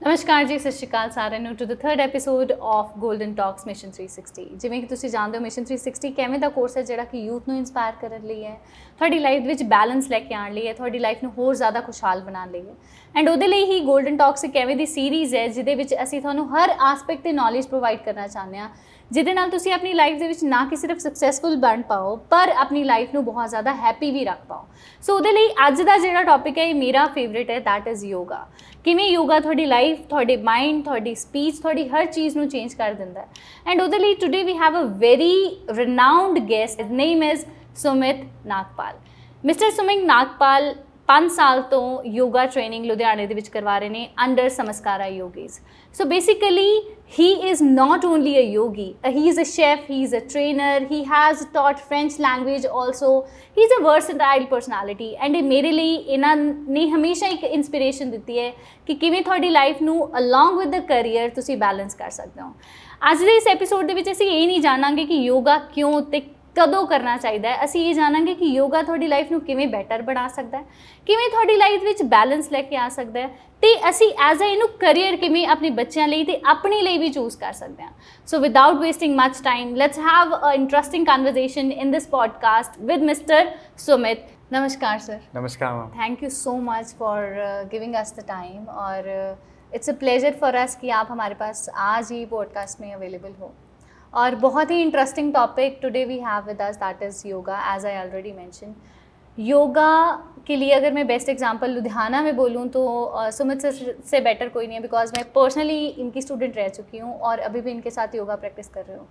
नमस्कार जी, सत श्री अकाल साਰਿਆਂ ਨੂੰ to the third episode of golden talks mission 360। ਜਿਵੇਂ ਕਿ ਤੁਸੀਂ ਜਾਣਦੇ ਹੋ, ਮਿਸ਼ਨ 360 ਕਿਵੇਂ ਦਾ ਕੋਰਸ ਹੈ ਜਿਹੜਾ ਕਿ ਯੂਥ ਨੂੰ ਇਨਸਪਾਇਰ ਕਰਨ ਲਈ ਹੈ, ਤੁਹਾਡੀ ਲਾਈਫ ਵਿੱਚ ਬੈਲੈਂਸ ਲੈ ਕੇ ਆਉਣ ਲਈ ਹੈ, ਤੁਹਾਡੀ ਲਾਈਫ ਨੂੰ ਹੋਰ ਜ਼ਿਆਦਾ ਖੁਸ਼ਹਾਲ ਬਣਾਉਣ ਲਈ ਹੈ। ਐਂਡ ਉਹਦੇ ਲਈ ਹੀ ਗੋਲਡਨ ਟਾਕਸ ਇੱਕ ਐਵੇਂ ਦੀ ਸੀਰੀਜ਼ ਹੈ ਜਿਹਦੇ ਵਿੱਚ ਅਸੀਂ ਤੁਹਾਨੂੰ ਹਰ ਆਸਪੈਕਟ 'ਤੇ ਨੌਲੇਜ ਪ੍ਰੋਵਾਈਡ ਕਰਨਾ ਚਾਹੁੰਦੇ ਹਾਂ, ਜਿਹਦੇ ਨਾਲ ਤੁਸੀਂ ਆਪਣੀ ਲਾਈਫ ਦੇ ਵਿੱਚ ਨਾ ਕਿ ਸਿਰਫ ਸਕਸੈਸਫੁਲ ਬਣ ਪਾਓ ਪਰ ਆਪਣੀ ਲਾਈਫ ਨੂੰ ਬਹੁਤ ਜ਼ਿਆਦਾ ਹੈਪੀ ਵੀ ਰੱਖ ਪਾਓ। ਸੋ ਉਹਦੇ ਲਈ ਅੱਜ ਦਾ ਜਿਹੜਾ ਟੌਪਿਕ ਹੈ ਇਹ ਮੇਰਾ ਫੇਵਰੇਟ ਹੈ, ਦੈਟ ਇਜ਼ ਯੋਗਾ। ਕਿਵੇਂ ਯੋਗਾ ਤੁਹਾਡੀ ਲਾਈਫ, ਤੁਹਾਡੇ ਮਾਈਂਡ, ਤੁਹਾਡੀ ਸਪੀਚ, ਤੁਹਾਡੀ ਹਰ ਚੀਜ਼ ਨੂੰ ਚੇਂਜ ਕਰ ਦਿੰਦਾ ਹੈ। ਐਂਡ ਉਹਦੇ ਲਈ today we have a very renowned guest, his name is Sumit Nagpal. Mister Sumit Nagpal 5 ਸਾਲ ਤੋਂ ਯੋਗਾ ਟ੍ਰੇਨਿੰਗ ਲੁਧਿਆਣੇ ਦੇ ਵਿੱਚ ਕਰਵਾ ਰਹੇ ਨੇ under Samskara Yogis. So basically he is not only a yogi, he is a chef, he is a trainer, he has taught French language also, he is a versatile personality and ਮੇਰੇ ਲਈ ਇਹਨਾਂ ਨੇ ਹਮੇਸ਼ਾ ਇੱਕ ਇਨਸਪੀਰੇਸ਼ਨ ਦਿੱਤੀ ਹੈ ਕਿ ਕਿਵੇਂ ਤੁਹਾਡੀ ਲਾਈਫ ਨੂੰ along with the career ਤੁਸੀਂ ਬੈਲੈਂਸ ਕਰ ਸਕਦੇ ਹੋ। ਅੱਜ ਦੇ ਇਸ ਐਪੀਸੋਡ ਦੇ ਵਿੱਚ ਅਸੀਂ ਇਹ ਨਹੀਂ ਜਾਣਾਂਗੇ ਕਿ ਯੋਗਾ ਕਿਉਂ ਤੇ ਕਦੋਂ ਕਰਨਾ ਚਾਹੀਦਾ ਹੈ, ਅਸੀਂ ਇਹ ਜਾਣਾਂਗੇ ਕਿ ਯੋਗਾ ਤੁਹਾਡੀ ਲਾਈਫ ਨੂੰ ਕਿਵੇਂ ਬੈਟਰ ਬਣਾ ਸਕਦਾ ਹੈ, ਕਿਵੇਂ ਤੁਹਾਡੀ ਲਾਈਫ ਵਿੱਚ ਬੈਲੈਂਸ ਲੈ ਕੇ ਆ ਸਕਦਾ ਹੈ, ਤੇ ਅਸੀਂ ਐਜ਼ ਇਹਨੂੰ ਕਰੀਅਰ ਕਿਵੇਂ ਆਪਣੇ ਬੱਚਿਆਂ ਲਈ ਤੇ ਆਪਣੇ ਲਈ ਵੀ ਚੂਜ਼ ਕਰ ਸਕਦੇ ਹਾਂ। So without wasting much time, let's have a interesting conversation in this podcast with mister Sumit. नमस्कार सर। नमस्कार ma'am. Thank you so much for giving us the time और it's a pleasure for us कि आप हमारे पास आज ही podcast में available हो। और बहुत ही interesting topic today we have with us, that is yoga. As I already mention, yoga के लिए अगर मैं बेस्ट एग्जांपल लुधियाना में बोलूँ तो सुमित सर से बेटर कोई नहीं है, बिकॉज मैं पर्सनली इनकी स्टूडेंट रह चुकी हूँ और अभी भी इनके साथ योगा प्रैक्टिस कर रही हूँ।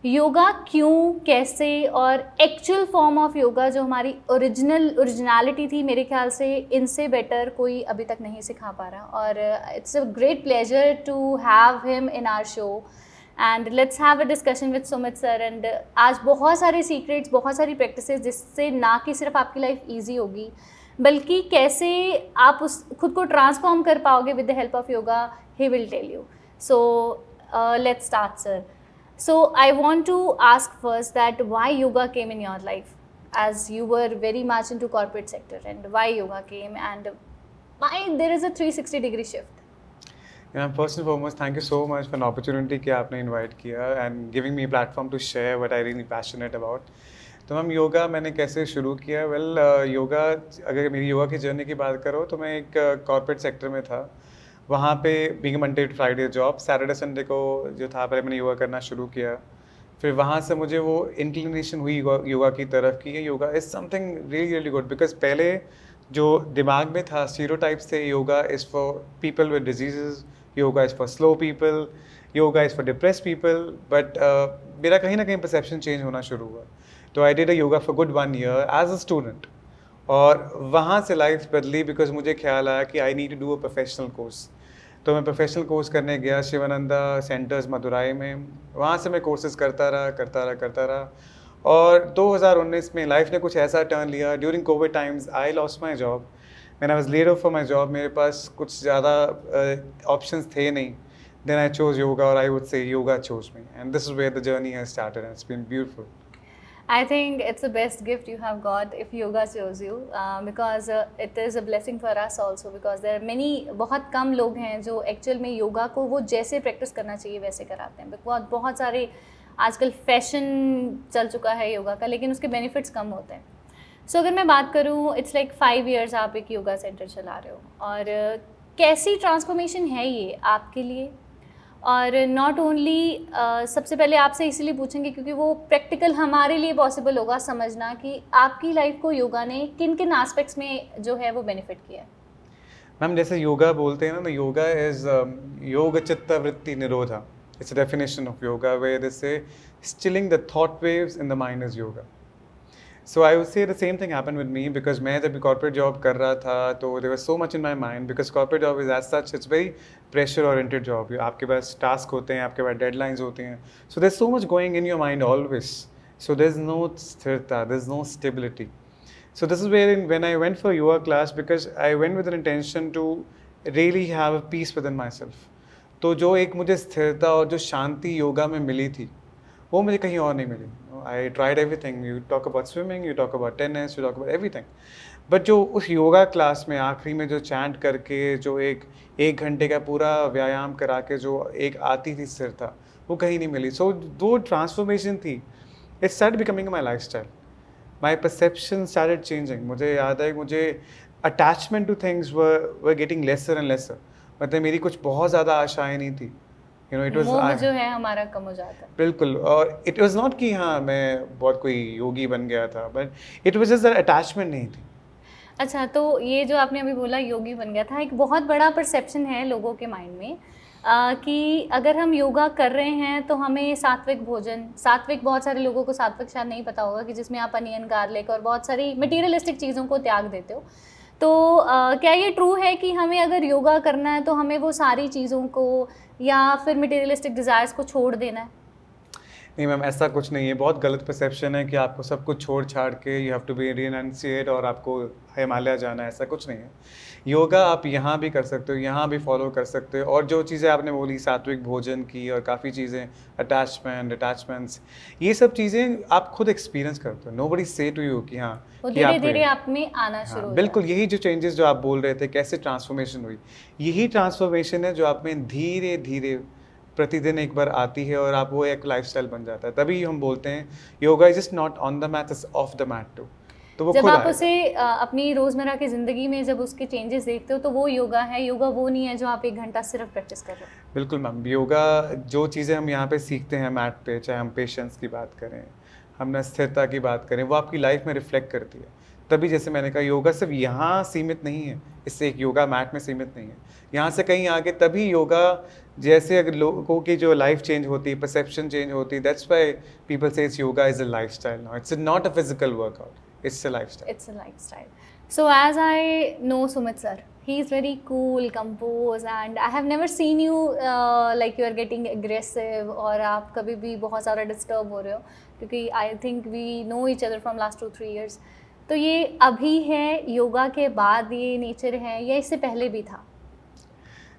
योगा क्यों, कैसे और एक्चुअल फॉर्म ऑफ योगा जो हमारी ओरिजिनलिटी थी, मेरे ख्याल से इनसे बेटर कोई अभी तक नहीं सिखा पा रहा। और it's a great pleasure to have him in our show and let's have a discussion with Sumit sir. And आज बहुत सारे सीक्रेट्स, बहुत सारी प्रैक्टिसेस जिससे ना कि सिर्फ आपकी लाइफ ईजी होगी बल्कि कैसे आप उस खुद को ट्रांसफॉर्म कर पाओगे with the help of yoga, he will tell you. So let's start sir. So I want to ask first that why yoga came in your life, as you were very much into corporate sector, and why yoga came and why there is a 360-degree shift? Yeah, first and foremost, thank you so much for an opportunity कि आपने invite किया and giving me a platform to share what I really passionate about. तो ma'am yoga मैंने कैसे शुरू किया? Well yoga, अगर मेरी योगा की जर्नी की बात करो तो मैं एक कॉर्पोरेट सेक्टर में था। वहाँ पे being Monday to Friday job, Saturday Sunday को जो था पहले मैंने योगा करना शुरू किया। फिर वहाँ से मुझे वो इंक्लिनेशन हुई योगा की तरफ कि yoga is something really really good. Because पहले जो दिमाग में था स्टीरियोटाइप्स थे, yoga is for people with disease, yoga is for slow people, yoga is for depress people. But मेरा कहीं ना कहीं परसेप्शन चेंज होना शुरू हुआ। तो I did a yoga for good 1 year as a student और वहाँ से लाइफ बदली बिकॉज मुझे ख्याल आया कि I need to do a professional course. तो मैं प्रोफेशनल कोर्स करने गया शिवानंदा सेंटर्स मदुराई में। वहाँ से मैं कोर्सेज करता रहा और 2019 में लाइफ ने कुछ ऐसा टर्न लिया। During Covid times I lost my job, when I was laid off for my job. मेरे पास कुछ ज़्यादा ऑप्शंस थे नहीं। देन आई चोज योगा और I would say yoga chose me and this is where the journey has started and it's been beautiful. I think it's the best gift you have got if yoga chose you, because it is a blessing for us also, because there are many, बहुत कम लोग हैं जो actual में योगा को वो जैसे practice करना चाहिए वैसे कराते हैं। बहुत सारे आजकल फैशन चल चुका है योगा का, लेकिन उसके बेनिफिट्स कम होते हैं। सो अगर मैं बात करूँ, इट्स लाइक 5 years आप एक योगा सेंटर चला रहे हो और कैसी ट्रांसफॉर्मेशन है ये आपके लिए? और नॉट ओनली सबसे पहले आपसे इसीलिए पूछेंगे क्योंकि वो प्रैक्टिकल हमारे लिए पॉसिबल होगा समझना कि आपकी लाइफ को योगा ने किन किन एस्पेक्ट्स में जो है वो बेनिफिट किया है। मैम जैसे योगा बोलते हैं ना, योगा इज योग चित्त वृत्ति निरोधा। It's a definition of yoga where they say stilling the thought waves in the mind is yoga. So I would say the same thing happen with me because मैं जब कॉर्पोरेट जॉब कर रहा था तो there was so much in my mind because corporate job is as such it's very pressure oriented job. आपके पास task होते हैं, आपके पास डेडलाइंस होते हैं, so there is so much going in your mind always. So there is no स्थिरता, there is no stability. So this is when I went for yoga class because I went with an intention to really have a peace within myself. तो जो एक मुझे स्थिरता और जो शांति योगा में मिली थी वो मुझे कहीं और नहीं मिली। I tried everything. You talk about swimming, you talk about tennis, you talk about everything. But जो उस योगा क्लास में आखिरी में जो चैंट करके जो एक घंटे का पूरा व्यायाम करा के जो एक आती थी स्थिरता, वो कहीं नहीं मिली। सो वो ट्रांसफॉर्मेशन थी, it start becoming my lifestyle, my perception started changing. मुझे याद है मुझे attachment to things were getting lesser and lesser. मतलब मेरी कुछ बहुत ज़्यादा आशाएं नहीं थी, यू नो, इट वाज मोह जो है हमारा कम हो जाता है। बिल्कुल। और इट वाज नॉट कि हाँ मैं बहुत कोई योगी बन गया था, but it was just that attachment नहीं थी। अच्छा, तो ये जो आपने अभी बोला योगी बन गया था, एक बहुत बड़ा परसेप्शन है लोगों के माइंड में कि अगर हम योगा कर रहे हैं तो हमें सात्विक भोजन, सात्विक बहुत सारे लोगों को सात्विक शायद नहीं पता होगा कि जिसमें आप अनियन गार्लिक और बहुत सारी मटीरियलिस्टिक चीज़ों को त्याग देते हो। तो क्या ये ट्रू है कि हमें अगर योगा करना है तो हमें वो सारी चीज़ों को या फिर मटीरियलिस्टिक डिज़ायर्स को छोड़ देना है? नहीं मैम, ऐसा कुछ नहीं है। बहुत गलत परसेप्शन है कि आपको सब कुछ छोड़ छाड़ के you have to be renunciate और आपको हिमालय जाना है, ऐसा कुछ नहीं है। योगा आप यहाँ भी कर सकते हो, यहाँ भी फॉलो कर सकते हो। और जो चीज़ें आपने बोली सात्विक भोजन की और काफ़ी चीज़ें, अटैचमेंट्स, ये सब चीज़ें आप खुद एक्सपीरियंस करते हो। नोबडी से टू यू कि हाँ वो कि धीरे धीरे आप में आना शुरू हाँ, हो बिल्कुल। यही जो चेंजेस जो आप बोल रहे थे, कैसे ट्रांसफॉर्मेशन हुई, यही ट्रांसफॉर्मेशन है जो आप में धीरे धीरे प्रतिदिन एक बार आती है और आप वो एक लाइफस्टाइल बन जाता है। तभी हम बोलते हैं yoga is just not on the mat, it's off the mat too. तो वो जब खुद आप आएगा। उसे अपनी रोज़मर्रा की ज़िंदगी में जब उसके चेंजेस देखते हो तो वो योगा है। योगा वो नहीं है जो आप 1 घंटा सिर्फ प्रैक्टिस कर रहे हो। बिल्कुल मैम, योगा जो चीज़ें हम यहाँ पे सीखते हैं मैट पे, चाहे हम पेशेंस की बात करें, हम ना स्थिरता की बात करें, वो आपकी लाइफ में रिफ्लेक्ट करती है। तभी जैसे मैंने कहा योगा सिर्फ यहाँ सीमित नहीं है, इससे एक योगा मैट में सीमित नहीं है, यहाँ से कहीं आगे। तभी योगा जैसे अगर लोगों की जो लाइफ चेंज होती है, परसेप्शन चेंज होती है, that's why people says yoga is a lifestyle now, it's not a physical workout, it's a lifestyle. It's a lifestyle. So as I know Sumit sir, he is very cool, composed, and I have never seen you like you are getting aggressive और आप कभी भी बहुत ज़्यादा disturb हो रहे हो, क्योंकि I think we know each other from last 2-3 years. तो ये अभी है, योगा के बाद ये नेचर है, या इससे पहले भी था?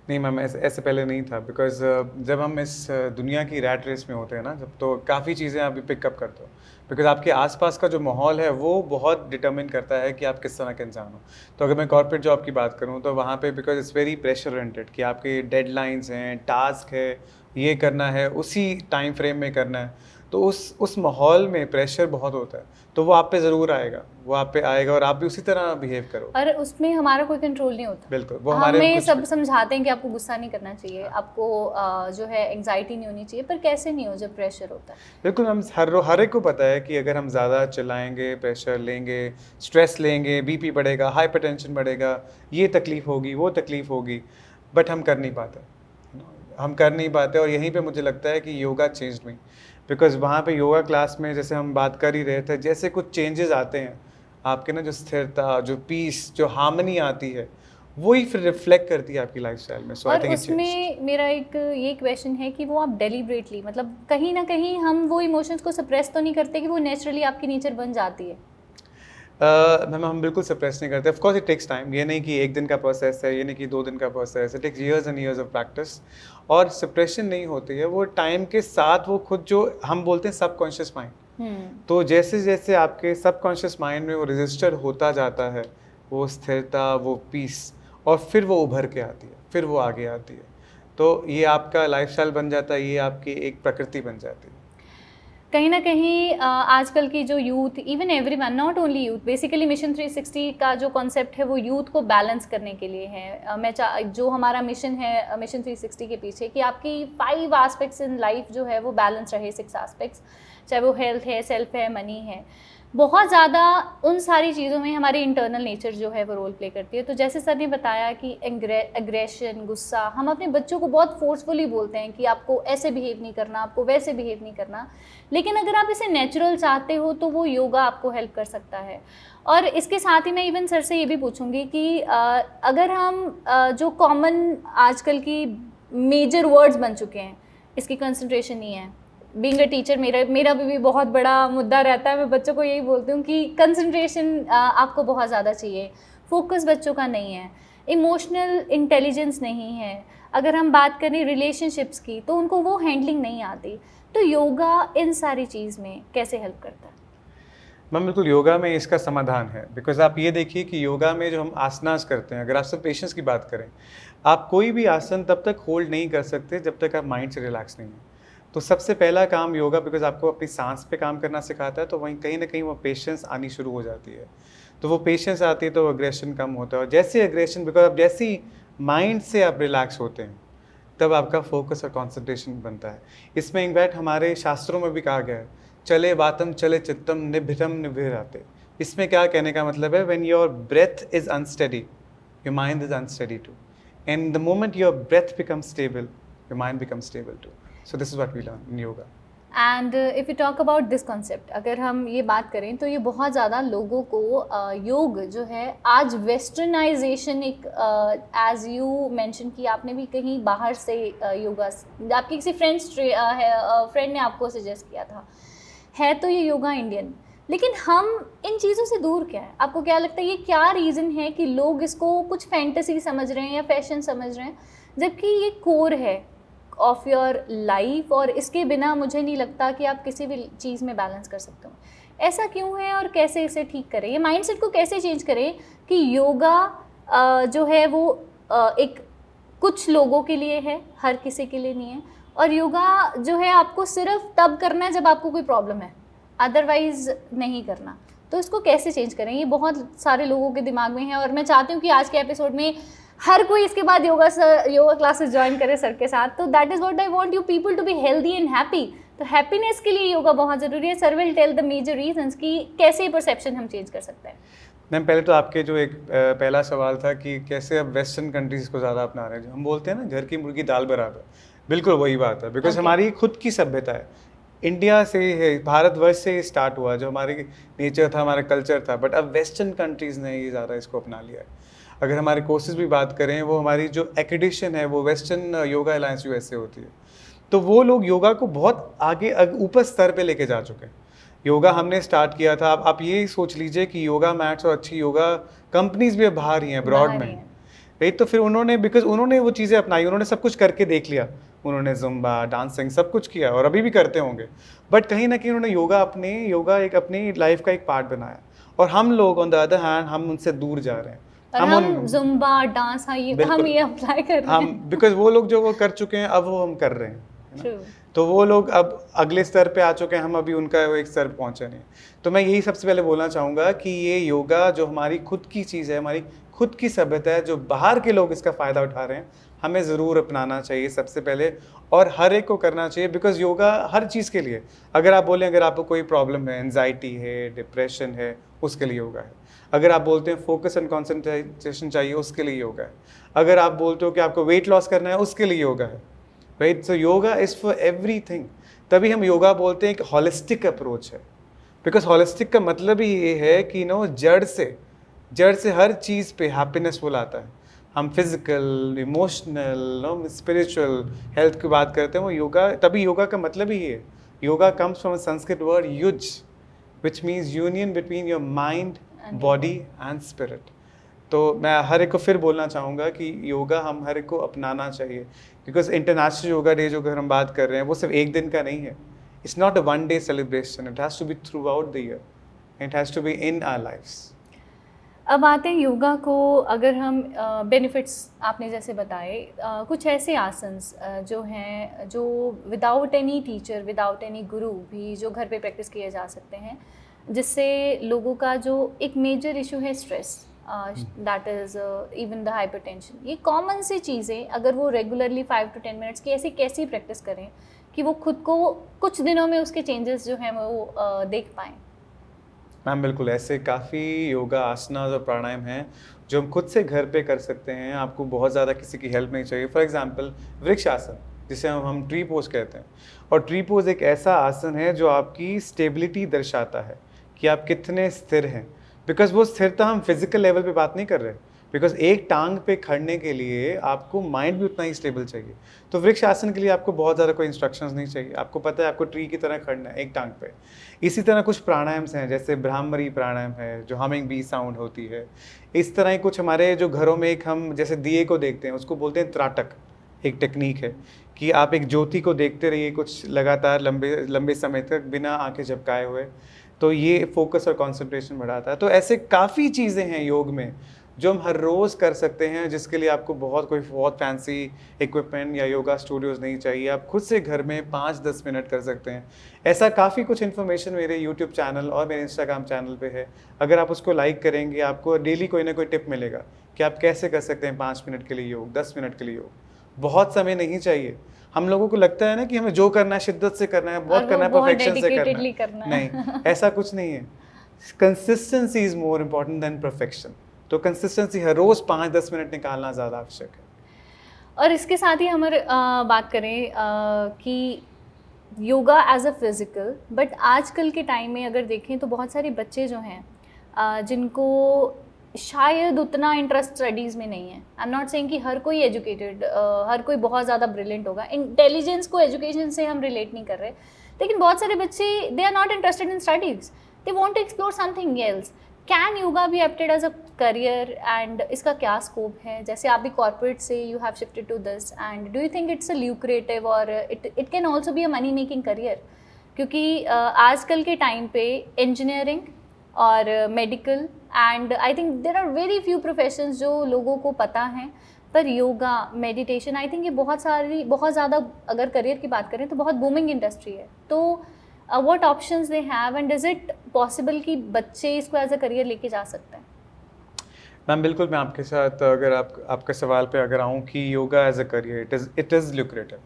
नहीं मैम, ऐसे पहले नहीं था। बिकॉज जब हम इस दुनिया की रैट रेस में होते हैं ना, जब तो काफ़ी चीज़ें आप पिकअप करते हो। बिकॉज आपके आसपास का जो माहौल है वो बहुत डिटरमिन करता है कि आप किस तरह के इंसान हो। तो अगर मैं कॉर्पोरेट जॉब की बात करूँ तो वहाँ पे because it's very pressure oriented कि आपके डेडलाइंस हैं, टास्क है, ये करना है, उसी टाइम फ्रेम में करना है। तो उस माहौल में प्रेशर बहुत होता है, तो वो आप पे ज़रूर आएगा, वो आप पे आएगा और आप भी उसी तरह बिहेव करो। और उसमें हमारा कोई कंट्रोल नहीं होता। बिल्कुल, वो हमारे हमें कुछ सब समझाते हैं कि आपको गुस्सा नहीं करना चाहिए, आपको जो है एंग्जाइटी नहीं होनी चाहिए, पर कैसे नहीं हो जब प्रेशर होता है। बिल्कुल। हम हर एक को पता है कि अगर हम ज़्यादा चिल्लाएंगे, प्रेशर लेंगे, स्ट्रेस लेंगे, बीपी बढ़ेगा, हाइपरटेंशन बढ़ेगा, ये तकलीफ़ होगी, वो तकलीफ़ होगी, बट हम कर नहीं पाते। और यहीं पे मुझे लगता है कि योगा चेंज्ड मी, बिकॉज वहाँ पे योगा क्लास में जैसे हम बात कर ही रहे थे, जैसे कुछ चेंजेस आते हैं आपके ना, जो स्थिरता, जो पीस, जो हार्मनी आती है, वही फिर रिफ्लेक्ट करती है आपकी लाइफस्टाइल में। सो आई और थिंक इट्स उसमें मेरा एक ये क्वेश्चन है कि वो आप डेलिब्रेटली, मतलब कहीं ना कहीं हम वो इमोशंस को सप्रेस तो नहीं करते कि वो नेचुरली आपकी नेचर बन जाती है? मैम हम बिल्कुल सप्रेस नहीं करते। Of course it takes time. ये नहीं कि 1 दिन का प्रोसेस है, ये नहीं कि 2 दिन का प्रोसेस है, it takes years and years of practice. और सप्रेशन नहीं होती है, वो टाइम के साथ वो खुद, जो हम बोलते हैं सबकॉन्शियस माइंड, तो जैसे जैसे आपके सबकॉन्शियस माइंड में वो रजिस्टर होता जाता है, वो स्थिरता, वो पीस, और फिर वो उभर के आती है, फिर वो आगे आती है। तो ये आपका लाइफस्टाइल बन जाता है, ये आपकी एक प्रकृति बन जाती है। कहीं ना कहीं आजकल की जो youth, even everyone, not only youth, basically mission 360 का जो कॉन्सेप्ट है वो यूथ को बैलेंस करने के लिए है। जो हमारा मिशन है मिशन 360 के पीछे, कि आपकी 5 एस्पेक्ट्स इन लाइफ जो है वो बैलेंस रहे, 6 एस्पेक्ट्स, चाहे वो हेल्थ है, सेल्फ है, मनी है, बहुत ज़्यादा उन सारी चीज़ों में हमारी इंटरनल नेचर जो है वो रोल प्ले करती है। तो जैसे सर ने बताया कि एग्रेशन, गुस्सा, हम अपने बच्चों को बहुत फोर्सफुली बोलते हैं कि आपको ऐसे बिहेव नहीं करना, आपको वैसे बिहेव नहीं करना, लेकिन अगर आप इसे नेचुरल चाहते हो तो वो योगा आपको हेल्प कर सकता है। और इसके साथ ही मैं इवन सर से ये भी पूछूंगी कि अगर हम जो कॉमन आजकल की मेजर वर्ड्स बन चुके हैं, इसकी कंसंट्रेशन नहीं है, बीइंग अ टीचर मेरा भी बहुत बड़ा मुद्दा रहता है। मैं बच्चों को यही बोलती हूँ कि कंसंट्रेशन आपको बहुत ज़्यादा चाहिए, फोकस बच्चों का नहीं है, इमोशनल इंटेलिजेंस नहीं है। अगर हम बात करें रिलेशनशिप्स की तो उनको वो हैंडलिंग नहीं आती। तो योगा इन सारी चीज़ में कैसे हेल्प करता है? मैम बिल्कुल योगा में इसका समाधान है, बिकॉज आप ये देखिए कि योगा में जो हम आसनास करते हैं, अगर आप सिर्फ पेशेंस की बात करें, आप कोई भी आसन तब तक होल्ड नहीं कर सकते जब तक आप माइंड से रिलैक्स नहीं है। तो सबसे पहला काम योगा, बिकॉज आपको अपनी सांस पे काम करना सिखाता है, तो वहीं कहीं ना कहीं वो पेशेंस आनी शुरू हो जाती है। तो वो पेशेंस आती है तो अग्रेशन कम होता है, और जैसे अग्रेशन, बिकॉज आप जैसे ही माइंड से आप रिलैक्स होते हैं तब आपका फोकस और कंसंट्रेशन बनता है। इसमें इनफैक्ट हमारे शास्त्रों में भी कहा गया है, चले वातम चले चित्तम निभिरम निभिराते। इसमें क्या कहने का मतलब है, when your breath is unsteady, your mind is unsteady too, and the moment your breath becomes stable, your mind becomes stable too. So this is what we learn in yoga. And if you talk about this concept, अगर हम ये बात करें तो ये बहुत ज़्यादा लोगों को योग जो है आज वेस्टर्नाइजेशन, एक एज यू मेंशन कि आपने भी कहीं बाहर से योगा, आपके किसी फ्रेंड ने आपको सजेस्ट किया था, है तो ये योगा इंडियन, लेकिन हम इन चीज़ों से दूर क्या है? आपको क्या लगता है ये क्या रीज़न है कि लोग इसको कुछ फैंटेसी समझ रहे हैं या फैशन समझ रहे हैं, जबकि ये कोर है ऑफ योर लाइफ, और इसके बिना मुझे नहीं लगता कि आप किसी भी चीज़ में बैलेंस कर सकते हो। ऐसा क्यों है और कैसे इसे ठीक करें? ये माइंडसेट को कैसे चेंज करें कि योगा जो है वो एक कुछ लोगों के लिए है, हर किसी के लिए नहीं है, और योगा जो है आपको सिर्फ तब करना है जब आपको कोई प्रॉब्लम है, अदरवाइज नहीं करना। तो इसको कैसे चेंज करें? ये बहुत सारे लोगों के दिमाग में है, और मैं चाहती हूँ कि आज के एपिसोड में हर कोई इसके बाद योगा क्लासेस ज्वाइन करे सर के साथ। तो that is what I want you people to be healthy and happy. तो हैप्पीनेस के लिए योगा बहुत ज़रूरी है। Sir will tell the major reasons कि कैसे परसेप्शन हम चेंज कर सकते हैं। मैम पहले तो आपके जो एक पहला सवाल था कि कैसे अब वेस्टर्न कंट्रीज़ को ज़्यादा अपना रहे हैं, जो हम बोलते हैं ना घर की मुर्गी दाल बराबर, बिल्कुल वही बात है। बिकॉज हमारी खुद की सभ्यता है, इंडिया से है, भारतवर्ष से स्टार्ट हुआ, जो हमारे नेचर था, हमारा कल्चर था, बट अब वेस्टर्न कंट्रीज़ ने ये ज़्यादा इसको अपना लिया है। अगर हमारे कोर्सेज भी बात करें, वो हमारी जो एक्रेडिशन है वो वेस्टर्न योगा अलायंस यूएस से होती है, तो वो लोग योगा को बहुत आगे ऊपर स्तर पे लेके जा चुके हैं। योगा हमने स्टार्ट किया था, आप ये सोच लीजिए कि योगा मैट्स और अच्छी योगा कंपनीज भी अब बाहर ही हैं, अब्रॉड में, राइट। तो फिर उन्होंने, बिकॉज उन्होंने वो चीज़ें अपनाई, उन्होंने सब कुछ करके देख लिया, उन्होंने जुम्बा डांसिंग सब कुछ किया और अभी भी करते होंगे, बट कहीं ना कहीं उन्होंने योगा एक अपनी लाइफ का एक पार्ट बनाया। और हम लोग ऑन द अदर हैंड हम उनसे दूर जा रहे हैं। हम जुम्बा डांस हम ये अप्लाई कर रहे हैं, बिकॉज वो लोग जो वो कर चुके हैं अब वो हम कर रहे हैं, तो वो लोग अब अगले स्तर पे आ चुके हैं, हम अभी उनका वो एक स्तर पहुंचे नहीं। तो मैं यही सबसे पहले बोलना चाहूँगा कि ये योगा जो हमारी खुद की चीज़ है, हमारी खुद की सभ्यता है, जो बाहर के लोग इसका फ़ायदा उठा रहे हैं, हमें ज़रूर अपनाना चाहिए सबसे पहले, और हर एक को करना चाहिए। बिकॉज योगा हर चीज़ के लिए, अगर आप बोलें अगर आपको कोई प्रॉब्लम है, एंजाइटी है, डिप्रेशन है, उसके लिए योगा है। अगर आप बोलते हैं फोकस एंड कॉन्सेंट्रेशन चाहिए, उसके लिए योगा है। अगर आप बोलते हो कि आपको वेट लॉस करना है, उसके लिए योगा है, right. So yoga is for everything. तभी हम योगा बोलते हैं एक हॉलिस्टिक अप्रोच है, बिकॉज हॉलिस्टिक का मतलब ही ये है कि जड़ से हर चीज़ पे हैप्पीनेस वो लाता है। हम फिजिकल, इमोशनल, स्पिरिचुअल हेल्थ की बात करते हैं, वो योगा, तभी योगा का मतलब ही है। Yoga comes from Sanskrit word use, which means union between your mind, body and spirit. तो मैं हर एक को फिर बोलना चाहूँगा कि योगा हम हर एक को अपनाना चाहिए, बिकॉज इंटरनेशनल योगा डे जो अगर हम बात कर रहे हैं वो सिर्फ एक दिन का नहीं है। It's not a one day celebration, it has to be throughout the year, it has to be in our lifes. अब आते हैं योगा को, अगर हम बेनिफिट्स आपने जैसे बताए, कुछ ऐसे आसन्स जो हैं जो without any teacher, without any गुरु भी जो घर पे प्रैक्टिस किए जा सकते हैं, जिससे लोगों का जो एक मेजर इशू है stress, that is even the hypertension, ये कॉमन सी चीज़ें अगर वो रेगुलरली 5 to 10 मिनट्स की ऐसी कैसी प्रैक्टिस करें कि वो खुद को कुछ दिनों में उसके चेंजेस जो हैं वो देख पाएँ। मैम बिल्कुल, ऐसे काफ़ी योगा आसनास और प्राणायाम हैं जो हम खुद से घर पे कर सकते हैं, आपको बहुत ज़्यादा किसी की हेल्प नहीं चाहिए। फॉर एग्जांपल वृक्ष आसन, जिसे हम ट्री पोज कहते हैं, और ट्री पोज एक ऐसा आसन है जो आपकी स्टेबिलिटी दर्शाता है कि आप कितने स्थिर हैं। बिकॉज वो स्थिरता हम फिजिकल लेवल पे बात नहीं कर रहे, बिकॉज एक टांग पे खड़ने के लिए आपको माइंड भी उतना ही स्टेबल चाहिए। तो वृक्ष आसन के लिए आपको बहुत ज़्यादा कोई इंस्ट्रक्शंस नहीं चाहिए, आपको पता है आपको ट्री की तरह खड़ना है एक टांग पे। इसी तरह कुछ प्राणायाम्स हैं, जैसे भ्रामरी प्राणायाम है जो हमिंग बी साउंड होती है। इस तरह ही कुछ हमारे जो घरों में एक हम जैसे दिए को देखते हैं, उसको बोलते हैं त्राटक, एक टेक्निक है कि आप एक ज्योति को देखते रहिए कुछ लगातार लंबे समय तक बिना आंखें झपकाए हुए। तो ये फोकस और कंसंट्रेशन बढ़ाता है। तो ऐसे काफ़ी चीज़ें हैं योग में जो हम हर रोज़ कर सकते हैं, जिसके लिए आपको बहुत फैंसी इक्विपमेंट या योगा स्टूडियोज़ नहीं चाहिए। आप खुद से घर में 5-10 मिनट कर सकते हैं। ऐसा काफ़ी कुछ इन्फॉर्मेशन मेरे यूट्यूब चैनल और मेरे इंस्टाग्राम चैनल पे है। अगर आप उसको लाइक करेंगे, आपको डेली कोई ना कोई टिप मिलेगा कि आप कैसे कर सकते हैं 5 मिनट के लिए योग, 10 मिनट के लिए योग। बहुत समय नहीं चाहिए। हम लोगों को लगता है ना कि हमें जो करना है शिद्दत से करना है, बहुत करना है, परफेक्शन से करना है। नहीं, ऐसा कुछ नहीं है। Consistency is more important than perfection. तो कंसिस्टेंसी हर रोज 5-10 मिनट निकालना ज़्यादा आवश्यक है। और इसके साथ ही हमारे बात करें कि yoga as a physical, but आजकल के टाइम में अगर देखें तो बहुत सारे बच्चे जो हैं जिनको शायद उतना इंटरेस्ट स्टडीज़ में नहीं है। आई एम नॉट सेइंग कि हर कोई एजुकेटेड, हर कोई बहुत ज़्यादा ब्रिलियंट होगा। इंटेलिजेंस को एजुकेशन से हम रिलेट नहीं कर रहे, लेकिन बहुत सारे बच्चे they are not interested in studies, they want to explore something else. Can yoga be adapted as a career and इसका क्या स्कोप है? जैसे आप भी कॉर्पोरेट से you have shifted to this, and do you think it's a lucrative और it can also be a money making career? क्योंकि आजकल के टाइम पे इंजीनियरिंग और medical and I think there are very few professions जो लोगों को पता हैं, पर योगा, मेडिटेशन, आई थिंक ये बहुत ज़्यादा, अगर करियर की बात करें तो बहुत बूमिंग इंडस्ट्री है। तो what options they have and is it possible कि बच्चे इसको एज अ करियर लेके जा सकते हैं? मैम बिल्कुल, मैं आपके साथ, अगर आपके सवाल पे अगर आऊँ कि yoga as a career, it is lucrative.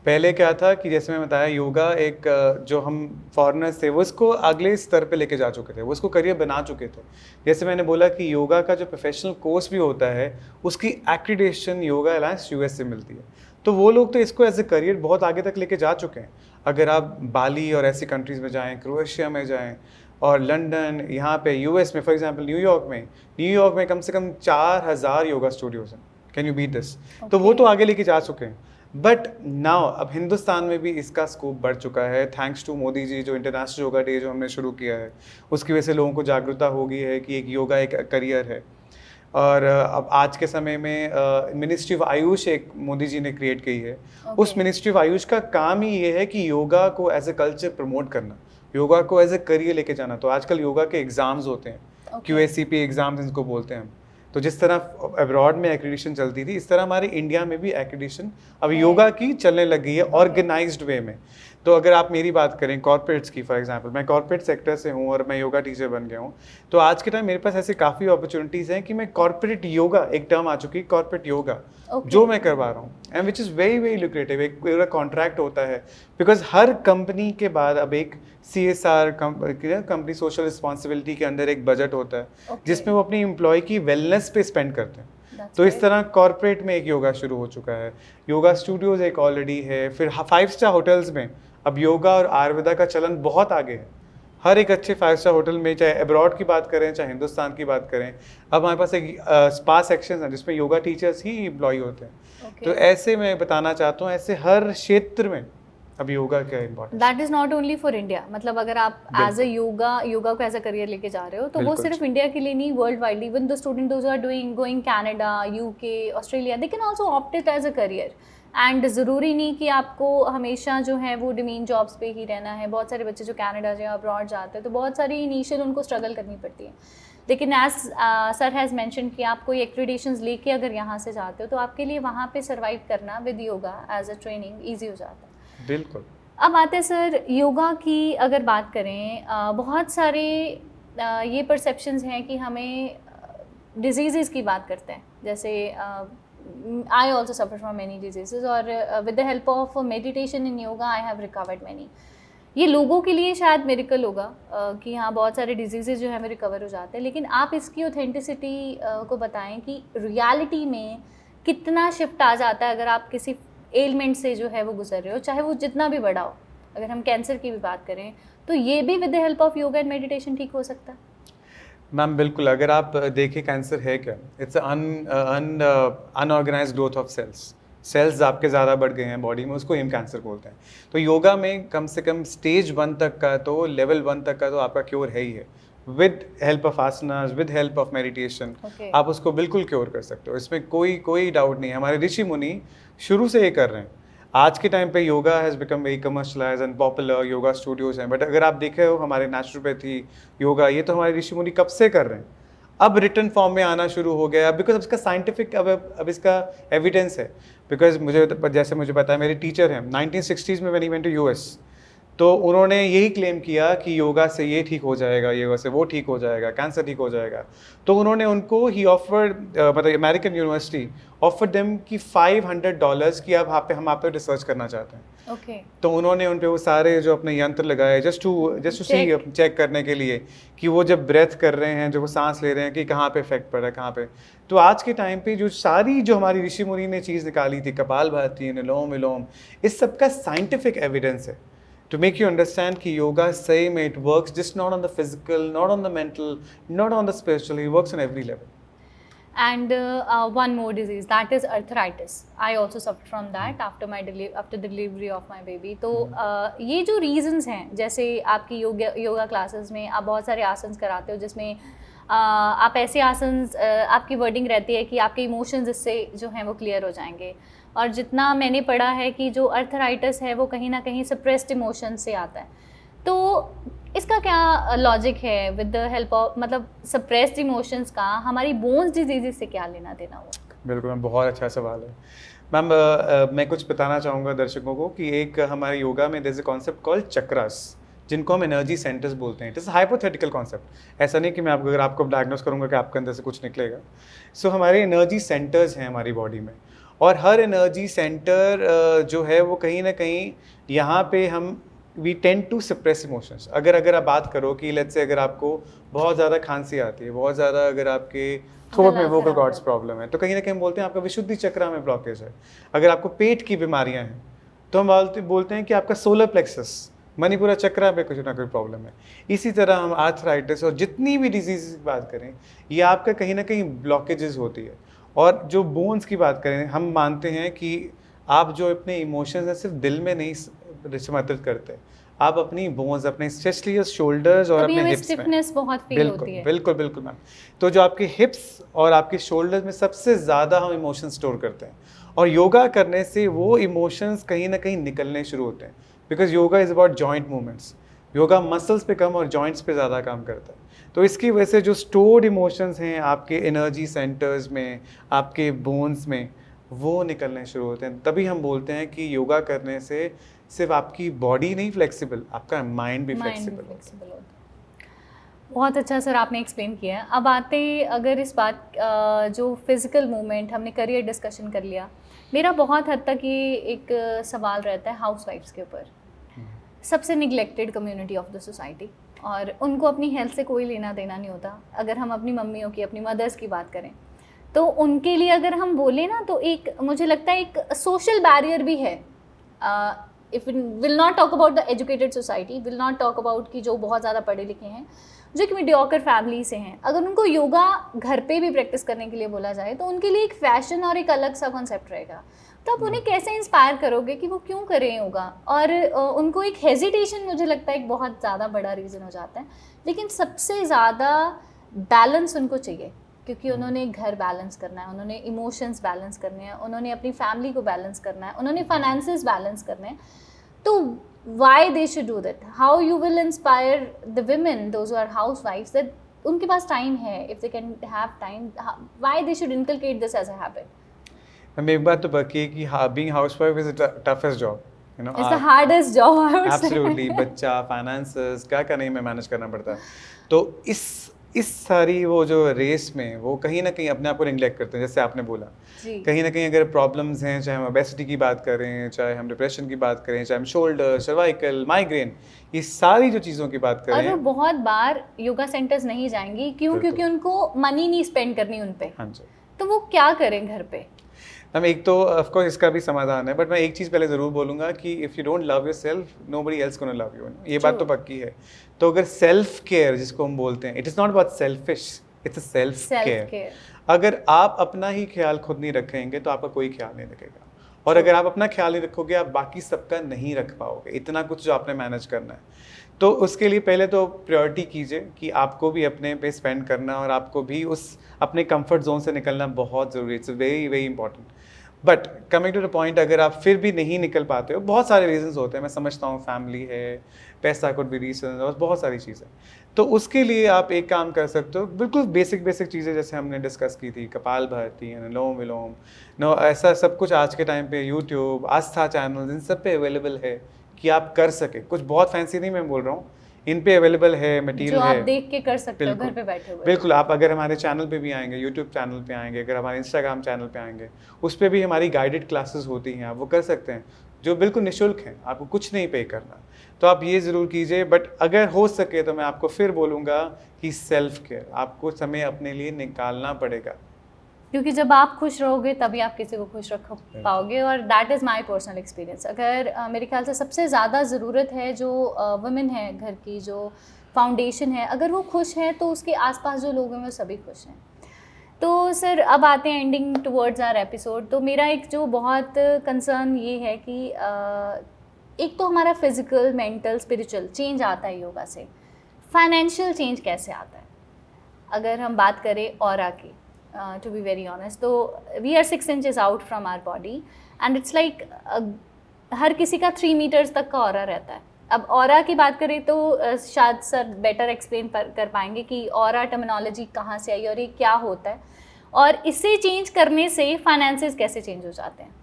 पहले क्या था कि जैसे मैं बताया, योगा एक जो हम फॉरेनर्स थे वो इसको अगले स्तर पे लेके जा चुके थे, वो इसको करियर बना चुके थे। जैसे मैंने बोला कि योगा का जो प्रोफेशनल कोर्स भी होता है उसकी एक्रीडेशन योगा अलायंस यूएस से मिलती है। तो वो लोग तो इसको एज ए करियर बहुत आगे तक लेके जा चुके हैं। अगर आप बाली और ऐसी कंट्रीज़ में जाएँ, क्रोएशिया में जाएँ और लंदन, यहाँ पे यूएस में फॉर एग्जांपल न्यूयॉर्क में कम से कम 4000 योगा स्टूडियोज़ हैं। Can you beat this? तो वो तो आगे लेके जा चुके हैं। बट नाउ अब हिंदुस्तान में भी इसका स्कोप बढ़ चुका है, थैंक्स टू मोदी जी, जो इंटरनेशनल योगा डे जो हमने शुरू किया है उसकी वजह से लोगों को जागरूकता हो गई है कि एक योगा एक करियर है। और अब आज के समय में मिनिस्ट्री ऑफ आयुष एक मोदी जी ने क्रिएट की है। उस मिनिस्ट्री ऑफ आयुष का काम ही ये है कि योगा को एज ए कल्चर प्रमोट करना, योगा को एज ए करियर लेके जाना। तो आजकल योगा के एग्ज़ाम्स होते हैं, QACP एग्ज़ाम्स इनको बोलते हैं हम। तो जिस तरह अब्रॉड में एक्रेडिशन चलती थी, इस तरह हमारे इंडिया में भी एक्रेडिशन अब योगा की चलने लगी है ऑर्गेनाइज्ड वे में। तो अगर आप मेरी बात करें कॉर्पोरेट्स की, फॉर एग्जांपल मैं कॉर्पोरेट सेक्टर से हूँ और मैं योगा टीचर बन गया हूँ, तो आज के टाइम मेरे पास ऐसे काफ़ी अपॉर्चुनिटीज़ हैं कि मैं कॉर्पोरेट योगा, एक टर्म आ चुकी है कॉर्पोरेट योगा, जो मैं करवा रहा हूँ, and which is very very lucrative. एक पूरा कॉन्ट्रैक्ट होता है, बिकॉज हर कंपनी के बाद अब एक CSR कंपनी सोशल रिस्पॉन्सिबिलिटी के अंदर एक बजट होता है जिसमें वो अपनी एम्प्लॉय की वेलनेस पे स्पेंड करते हैं। तो इस तरह कॉर्पोरेट में एक योगा शुरू हो चुका है, योगा स्टूडियोज एक ऑलरेडी है। फिर 5 स्टार होटल्स में अब योगा और आयुर्वेदा का चलन बहुत आगे है। हर एक अच्छे 5 स्टार होटल में, चाहे अब्रॉड की बात करें चाहे हिंदुस्तान की बात करें, अब हमारे पास एक स्पा सेक्शन है जिसमें योगा टीचर्स ही एम्प्लॉय होते हैं। तो ऐसे मैं बताना चाहता हूँ, ऐसे हर क्षेत्र में अब योगा का importance. That is not only for India, मतलब अगर आप एज अ योगा को एज अ करियर लेके जा रहे हो तो वो सिर्फ इंडिया के लिए नहीं, worldwide, even the student those are going Canada, UK, Australia, they can also opt it as a career. And ज़रूरी नहीं कि आपको हमेशा जो है वो डिमीन जॉब्स पे ही रहना है। बहुत सारे बच्चे जो कनाडा या अब्रॉड जाते हैं तो बहुत सारी इनिशियल उनको स्ट्रगल करनी पड़ती है, लेकिन एज सर हैज़ मेंशन कि आप कोई एक्रेडिशंस लेके अगर यहाँ से जाते हो तो आपके लिए वहाँ पे सर्वाइव करना with yoga as a training easy हो जाता है। बिल्कुल। अब आते हैं सर, योगा की अगर बात करें, बहुत सारे ये परसेप्शंस हैं कि हमें डिजीज़ की बात करते हैं, जैसे I also suffer from many diseases और with the help of meditation in yoga I have recovered many. ये लोगों के लिए शायद मिरेकल होगा कि हाँ बहुत सारे डिजीज़ जो है हमें रिकवर हो जाते हैं, लेकिन आप इसकी ऑथेंटिसिटी को बताएं कि रियलिटी में कितना शिफ्ट आ जाता है अगर आप किसी एलिमेंट से जो है वो गुजर रहे हो, चाहे वो जितना भी बड़ा हो। अगर हम कैंसर की भी बात करें तो ये भी with the help of yoga and meditation ठीक हो सकता है? मैम बिल्कुल, अगर आप देखें कैंसर है क्या, it's unorganised growth of cells आपके ज़्यादा बढ़ गए हैं बॉडी में, उसको हम कैंसर बोलते हैं। तो योगा में कम से कम स्टेज 1 तक का, तो लेवल 1 तक का तो आपका क्योर है ही है। With help of asanas, with help of meditation आप उसको बिल्कुल क्योर कर सकते हो, इसमें कोई डाउट नहीं है। हमारे ऋषि मुनि शुरू से ये कर रहे हैं। आज के टाइम पे yoga has become very commercialise and popular, yoga studios हैं, बट अगर आप देखे हो हमारे नेचुरोपैथी योगा ये तो हमारे ऋषि मुनि कब से कर रहे हैं, अब रिटर्न फॉर्म में आना शुरू हो गया बिकॉज इसका साइंटिफिक अब इसका एविडेंस है। बिकॉज जैसे मुझे पता है मेरे टीचर हैं 1960s में when he went to US, तो उन्होंने यही क्लेम किया कि योगा से ये ठीक हो जाएगा, योगा से वो ठीक हो जाएगा, कैंसर ठीक हो जाएगा। तो उन्होंने उनको ही ऑफर्ड मतलब अमेरिकन यूनिवर्सिटी ऑफर्ड देम कि $500 की अब हम आप पे रिसर्च करना चाहते हैं। ओके। तो उन्होंने उन पे वो सारे जो अपने यंत्र लगाए जस्ट टू सी चेक करने के लिए कि वो जब ब्रेथ कर रहे हैं, जो वो सांस ले रहे हैं, कि कहाँ पे इफेक्ट पड़ रहा है, कहाँ पे। तो आज के टाइम पे जो हमारी ऋषि मुनि ने चीज़ निकाली थी, कपालभाति, अनुलोम विलोम, इस सब का साइंटिफिक एविडेंस है to make you understand कि योगा सही में it works just not on the physical, not on the mental, not on the spiritual, it works on every level. And one more disease, that is arthritis. I also suffered from that after the delivery of my baby. तो ये जो reasons हैं, जैसे आपकी yoga classes में आप बहुत सारे आसन्स कराते हो जिसमें आप ऐसे आसन्स, आपकी वर्डिंग रहती है कि आपके इमोशंस इससे जो हैं वो क्लियर हो जाएंगे। और जितना मैंने पढ़ा है कि जो अर्थराइटिस है वो कहीं ना कहीं सप्रेस्ड इमोशन से आता है। तो इसका क्या लॉजिक है विद द हेल्प ऑफ, मतलब सप्रेस्ड इमोशंस का हमारी बोन्स डिजीज़ से क्या लेना देना हुआ? बिल्कुल मैम, बहुत अच्छा सवाल है मैम। मैं कुछ बताना चाहूँगा दर्शकों को कि एक हमारे योगा में there is a concept called chakras, जिनको हम एनर्जी सेंटर्स बोलते हैं। इट इज़ हाइपोथेटिकल कॉन्सेप्ट, ऐसा नहीं कि मैं अगर आपको डायग्नोस करूँगा कि आपके अंदर से कुछ निकलेगा। सो हमारे एनर्जी सेंटर्स हैं हमारी बॉडी में, और हर एनर्जी सेंटर जो है वो कहीं ना कहीं यहाँ पे हम we tend to suppress emotions. अगर आप बात करो कि लेट्स से अगर आपको बहुत ज़्यादा खांसी आती है, बहुत ज़्यादा अगर आपके थ्रोट में वोकल कॉर्ड्स प्रॉब्लम है, तो कहीं ना कहीं हम बोलते हैं आपका विशुद्धि चक्र में ब्लॉकेज है। अगर आपको पेट की बीमारियाँ हैं तो हम बोलते हैं कि आपका सोलर प्लेक्सस, मणिपुरा चक्र में कुछ ना कोई प्रॉब्लम है। इसी तरह हम आर्थराइटिस और जितनी भी डिजीज़ की बात करें, ये आपका कहीं ना कहीं ब्लॉकेजेस होती है। और जो बोन्स की बात करें, हम मानते हैं कि आप जो अपने इमोशंस हैं सिर्फ दिल में नहीं समर्पित करते, आप अपनी बोन्स, अपने स्पेशली शोल्डर्स और अपने हिप्स स्टिफनेस बहुत फील होती है। बिल्कुल मैम। तो जो आपके हिप्स और आपके शोल्डर्स में सबसे ज़्यादा हम इमोशंस स्टोर करते हैं, और योगा करने से वो इमोशंस कहीं ना कहीं निकलने शुरू होते हैं। Because yoga is about joint movements, yoga muscles पे कम और जॉइंट्स पे ज़्यादा काम करता है। तो इसकी वजह से जो स्टोर्ड इमोशंस हैं आपके एनर्जी सेंटर्स में, आपके बोन्स में, वो निकलने शुरू होते हैं। तभी हम बोलते हैं कि योगा करने से सिर्फ आपकी बॉडी नहीं फ्लेक्सिबल, आपका माइंड भी फ्लेक्सिबल होता है। बहुत अच्छा सर आपने एक्सप्लेन किया है। अब आते अगर इस बात जो फिज़िकल मूवमेंट, हमने करियर डिस्कशन कर लिया, मेरा बहुत हद तक ये एक सवाल रहता है हाउसवाइफ्स के ऊपर। सबसे neglected community of the society, और उनको अपनी हेल्थ से कोई लेना देना नहीं होता। अगर हम अपनी मम्मियों की, अपनी मदर्स की बात करें, तो उनके लिए अगर हम बोलें ना, तो एक मुझे लगता है एक सोशल बैरियर भी है। If will not talk about the educated society, will not talk about कि जो बहुत ज़्यादा पढ़े लिखे हैं, जो एक मीडियोकर फैमिली से हैं, अगर उनको योगा घर पे भी प्रैक्टिस करने के लिए बोला जाए तो उनके लिए एक फैशन और एक अलग सा कॉन्सेप्ट रहेगा। तो आप उन्हें कैसे इंस्पायर करोगे कि वो क्यों करें योगा? और उनको एक हेजिटेशन, मुझे लगता है एक बहुत ज़्यादा बड़ा रीज़न हो जाता है। लेकिन सबसे ज़्यादा बैलेंस उनको चाहिए, क्योंकि उन्होंने घर बैलेंस करना है, उन्होंने इमोशंस बैलेंस करने हैं, उन्होंने अपनी फैमिली को बैलेंस करना है, उन्होंने फाइनेंसेस बैलेंस करने हैं। तो why they should do that? How you will inspire the women, those who are housewives, that उनके पास टाइम है, if they can have time, why they should inculcate this as a habit? Ma'am एक बात तो पक्की है कि being housewife is the toughest job, you know. It's the hardest job, I would say. Absolutely, बच्चा, finances, क्या नहीं में मैनेज करना पड़ता है। तो इस सारी वो जो रेस में वो कहीं ना कहीं अपने आप को निगलेक्ट करते हैं, जैसे आपने बोला। कहीं ना कहीं अगर प्रॉब्लम्स हैं, चाहे हम ओबेसिटी की बात करें, चाहे हम डिप्रेशन की बात करें, चाहे हम शोल्डर, सर्वाइकल, माइग्रेन, ये सारी जो चीज़ों की बात करें, और वो बहुत बार योगा सेंटर्स नहीं जाएंगी, क्यों? क्योंकि उनको मनी नहीं स्पेंड करनी उन पे। हाँ जी। तो वो क्या करें घर पे? मैम एक तो ऑफकोर्स इसका भी समाधान है, बट मैं एक चीज़ पहले ज़रूर बोलूँगा कि if you don't love your self, nobody else gonna love you. ये बात तो पक्की है। तो अगर सेल्फ केयर जिसको हम बोलते हैं, it is not about selfish, it's a self care. अगर आप अपना ही ख्याल खुद नहीं रखेंगे तो आपका कोई ख्याल नहीं रखेगा, और अगर आप अपना ख्याल नहीं रखोगे आप बाकी सबका नहीं रख पाओगे, इतना कुछ जो आपने मैनेज करना है। तो उसके लिए पहले तो प्रायोरिटी कीजिए कि आपको भी अपने पे स्पेंड करना, और आपको भी उस अपने कंफर्ट जोन से निकलना बहुत ज़रूरी है। It's very very important. But coming to the point, अगर आप फिर भी नहीं निकल पाते हो, बहुत सारे रीजंस होते हैं, मैं समझता हूँ, फैमिली है, पैसा कुड भी रीजन, और बहुत सारी चीज़ें, तो उसके लिए आप एक काम कर सकते हो, बिल्कुल बेसिक चीज़ें जैसे हमने डिस्कस की थी, कपाल भारती, अनुलोम विलोम, नो, ऐसा सब कुछ आज के टाइम पे यूट्यूब, आस्था चैनल, इन सब पे अवेलेबल है कि आप कर सके। कुछ बहुत फैंसी नहीं मैं बोल रहा हूँ, इन पे अवेलेबल है, मटेरियल जो है, आप देख के कर सकते हो बिल्कुल। घर पे बैठे हुए। बिल्कुल, आप अगर हमारे चैनल पे भी आएंगे, यूट्यूब चैनल पे आएंगे, अगर हमारे इंस्टाग्राम चैनल पे आएंगे, उस पे भी हमारी गाइडेड क्लासेस होती हैं, आप वो कर सकते हैं, जो बिल्कुल निःशुल्क हैं, आपको कुछ नहीं पे करना। तो आप ये ज़रूर कीजिए, बट अगर हो सके तो मैं आपको फिर बोलूँगा कि सेल्फ केयर, आपको समय अपने लिए निकालना पड़ेगा। क्योंकि जब आप खुश रहोगे तभी आप किसी को खुश रख पाओगे, और that is my personal experience. अगर मेरे ख्याल से सबसे ज़्यादा ज़रूरत है जो वुमेन है घर की, जो फाउंडेशन है, अगर वो खुश है तो उसके आसपास जो लोग हैं वो सभी खुश हैं। तो सर अब आते हैं एंडिंग टुवर्ड्स आवर एपिसोड। तो मेरा एक जो बहुत कंसर्न ये है कि एक तो हमारा फिजिकल, मेंटल, स्पिरिचुअल चेंज आता है योगा से, फाइनेंशियल चेंज कैसे आता है? अगर हम बात करें ऑरा की, टू बी वेरी ऑनेस्ट, तो we are 6 inches out from our body and it's like हर किसी का 3 मीटर्स तक का ऑरा रहता है। अब ऑरा की बात करें तो शायद सर बेटर एक्सप्लेन कर पाएंगे कि ऑरा टर्मिनोलॉजी कहाँ से आई और ये क्या होता है, और इसे चेंज करने से फाइनेंसेस कैसे चेंज हो जाते हैं?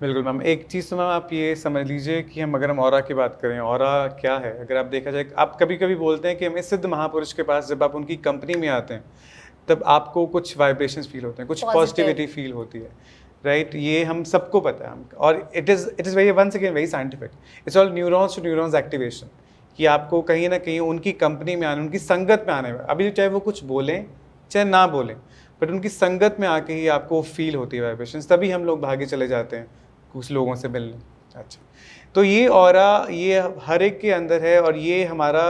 बिल्कुल मैम, एक चीज़ तो मैम आप ये समझ लीजिए कि अगर हम ऑरा की बात करें, ऑरा क्या है, अगर आप देखा जाए, आप कभी कभी बोलते हैं कि हमें सिद्ध महापुरुष के पास जब आप उनकी कंपनी में आते हैं तब आपको कुछ वाइब्रेशंस फील होते हैं, कुछ पॉजिटिविटी फील होती है, राइट? ये हम सबको पता है, हम, और it is very once again very scientific, it's all neurons to neurons activation, कि आपको कहीं ना कहीं उनकी कंपनी में आने, उनकी संगत में आने में, अभी चाहे वो कुछ बोलें चाहे ना बोलें, बट उनकी संगत में आके ही आपको फील होती है वाइब्रेशंस, तभी हम लोग भागे चले जाते हैं कुछ लोगों से मिलने। अच्छा, तो ये ऑरा ये हर एक के अंदर है, और ये हमारा,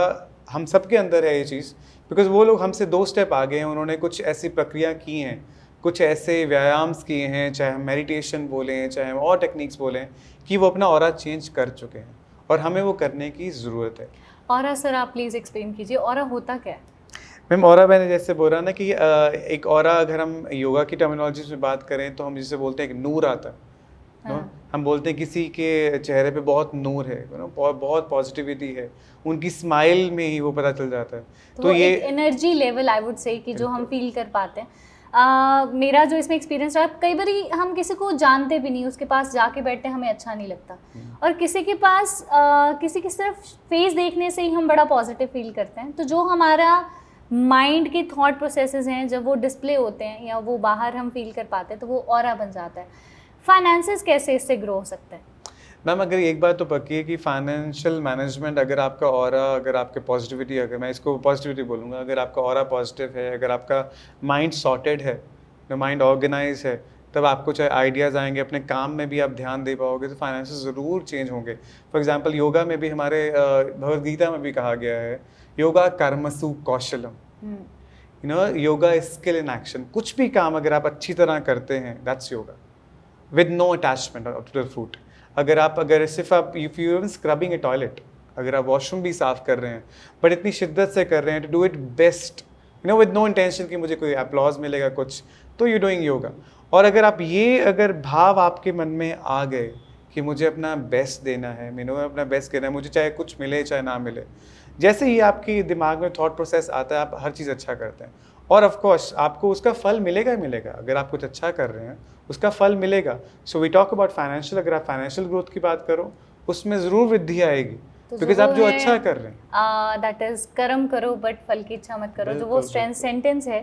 हम सब के अंदर है ये चीज़, बिकॉज वो लोग हमसे 2 स्टेप आगे हैं, उन्होंने कुछ ऐसी प्रक्रिया की हैं, कुछ ऐसे व्यायाम्स किए हैं, चाहे हम मेडिटेशन बोलें, चाहे हम और टेक्निक्स बोलें, कि वो अपना ऑरा चेंज कर चुके हैं, और हमें वो करने की ज़रूरत है। ऑरा सर आप प्लीज़ एक्सप्लेन कीजिए, ऑरा होता क्या है? मैम, ऑरा मैंने जैसे बोला ना कि एक ऑरा, अगर हम योगा की टर्मिनोलॉजी में बात करें तो हम जिसे बोलते हैं कि नूर आता है, हम बोलते हैं किसी के चेहरे पे बहुत नूर है, बहुत पॉजिटिविटी है, उनकी स्माइल में ही वो पता चल जाता है। तो ये एनर्जी लेवल आई वुड से कि जो हम फील कर पाते हैं। मेरा जो इसमें एक्सपीरियंस रहा, कई बार हम किसी को जानते भी नहीं, उसके पास जाके बैठते हमें अच्छा नहीं लगता, और किसी के पास किसी की सिर्फ फेस देखने से ही हम बड़ा पॉजिटिव फील करते हैं। तो जो हमारा माइंड के थॉट प्रोसेसेस हैं, जब वो डिस्प्ले होते हैं या वो बाहर हम फील कर पाते हैं, तो वो ऑरा बन जाता है। फाइनेंसेस कैसे इससे ग्रो हो सकते हैं? मैम, अगर एक बात तो पक्की है कि फाइनेंशियल मैनेजमेंट, अगर आपका ऑरा, अगर आपके पॉजिटिविटी, अगर मैं इसको पॉजिटिविटी बोलूँगा, अगर आपका ऑरा पॉजिटिव है, अगर आपका माइंड सॉर्टेड है, माइंड ऑर्गेनाइज है, तब आपको चाहे आइडियाज़ आएंगे, अपने काम में भी आप ध्यान दे पाओगे, तो फाइनेंसेस ज़रूर चेंज होंगे। फॉर एग्जांपल, योगा में भी हमारे भगवद गीता में भी कहा गया है, योगा कर्मसु कौशलम, you know, yoga is skill in action. कुछ भी काम अगर आप अच्छी तरह करते हैं, that's yoga, with no attachment to the fruit. अगर सिर्फ आप, if you even scrubbing a toilet, अगर आप वॉशरूम भी साफ कर रहे हैं, बट इतनी शिद्दत से कर रहे हैं, to do it best, you know, with no intention कि मुझे कोई अप्लॉज मिलेगा कुछ, तो यू डूइंग योगा। और अगर भाव आपके मन में आ गए कि मुझे अपना बेस्ट देना है, मैंने अपना बेस्ट करना है, मुझे चाहे कुछ मिले चाहे ना मिले, जैसे ही आपकी दिमाग में थॉट प्रोसेस आता है, आप हर चीज़ अच्छा करते हैं, और ऑफ कोर्स आपको उसका फल मिलेगा ही मिलेगा। अगर आप कुछ अच्छा कर रहे हैं, उसका फल मिलेगा। So we talk about financial, अगर आप फाइनेंशियल ग्रोथ की बात करो, उसमें ज़रूर वृद्धि आएगी, बिकॉज आप जो अच्छा कर रहे हैं, दैट इज कर्म करो बट फल की इच्छा मत करो, जो वो सेंटेंस है,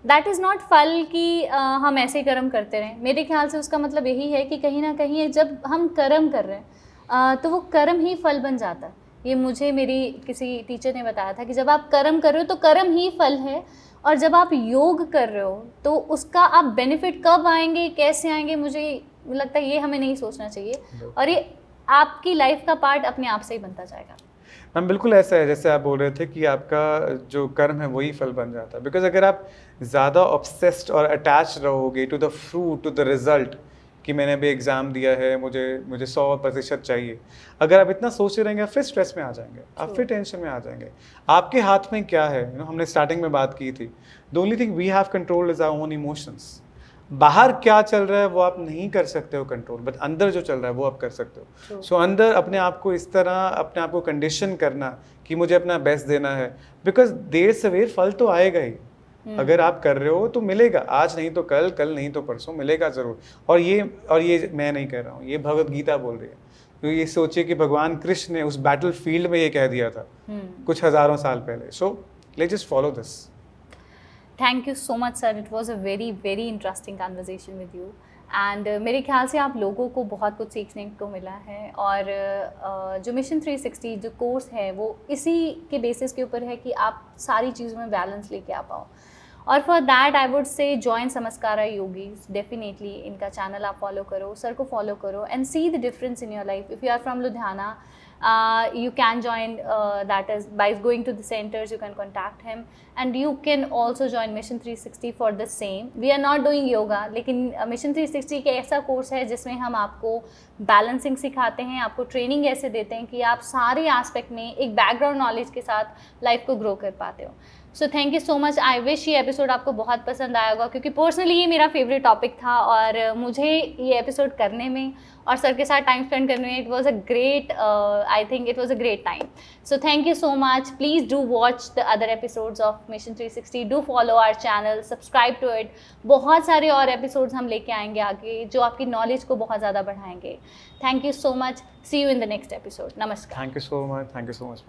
दैट इज़ नॉट फल कि हम ऐसे ही कर्म करते रहें। मेरे ख्याल से उसका मतलब यही है कि कहीं ना कहीं जब हम कर्म कर रहे हैं तो वो कर्म ही फल बन जाता है। ये मुझे मेरी किसी टीचर ने बताया था कि जब आप कर्म कर रहे हो तो कर्म ही फल है, और जब आप योग कर रहे हो तो उसका आप बेनिफिट कब आएंगे, कैसे आएंगे, मुझे लगता है ये हमें नहीं सोचना चाहिए, और ये आपकी लाइफ का पार्ट अपने आप से ही बनता जाएगा। मैम, बिल्कुल ऐसा है जैसे आप बोल रहे थे कि आपका जो कर्म है वही फल बन जाता है। बिकॉज अगर आप ज़्यादा ऑब्सेस्ड और अटैच रहोगे to the fruit, to the result, कि मैंने अभी एग्ज़ाम दिया है, मुझे 100% चाहिए, अगर आप इतना सोचते रहेंगे, आप फिर स्ट्रेस में आ जाएंगे, आप फिर टेंशन में आ जाएंगे। आपके हाथ में क्या है, हमने स्टार्टिंग में बात की थी, the only thing we have control is our own emotions. बाहर क्या चल रहा है वो आप नहीं कर सकते हो कंट्रोल, बट अंदर जो चल रहा है वो आप कर सकते हो। True. सो अंदर अपने आप को इस तरह अपने आप को कंडीशन करना कि मुझे अपना बेस्ट देना है, बिकॉज देर सवेर फल तो आएगा ही। अगर आप कर रहे हो तो मिलेगा, आज नहीं तो कल, कल नहीं तो परसों, मिलेगा ज़रूर। और ये मैं नहीं कह रहा हूँ, ये भगवत गीता बोल रही है। तो ये सोचिए कि भगवान कृष्ण ने उस बैटल फील्ड में ये कह दिया था कुछ हज़ारों साल पहले। So let's just follow this. Thank you so much sir, it was a very very interesting conversation with you and मेरे ख्याल से आप लोगों को बहुत कुछ सीखने को मिला है। और जो मिशन 360 जो कोर्स है वो इसी के बेसिस के ऊपर है कि आप सारी चीज़ों में बैलेंस लेके आ पाओ। और for that I would say join Samskara Yogis, definitely इनका चैनल आप फॉलो करो, सर को फॉलो करो and see the difference in your life. If you are from Ludhiana, you can join that is by going to the centers, you can contact him and you can also join Mission 360 for the same. We are not doing yoga, लेकिन Mission 360 के ऐसा course है जिसमें हम आपको balancing सिखाते हैं, आपको ट्रेनिंग ऐसे देते हैं कि आप सारे एस्पेक्ट में एक बैकग्राउंड नॉलेज के साथ लाइफ को ग्रो कर पाते हो। सो thank you so much. I wish ये एपिसोड आपको बहुत पसंद आया होगा, क्योंकि पर्सनली ये मेरा फेवरेट टॉपिक था और मुझे ये एपिसोड करने में और सर के साथ टाइम स्पेंड करने में it was a great, I think it was a great time. So thank you so much. Please do watch the other episodes of mission 360, do follow our channel, subscribe to it. बहुत सारे और episodes हम लेके आएंगे आगे जो आपकी knowledge को बहुत ज़्यादा बढ़ाएंगे। Thank you so much. See you in the next episode. नमस्कार। Thank you so much. Thank you so much.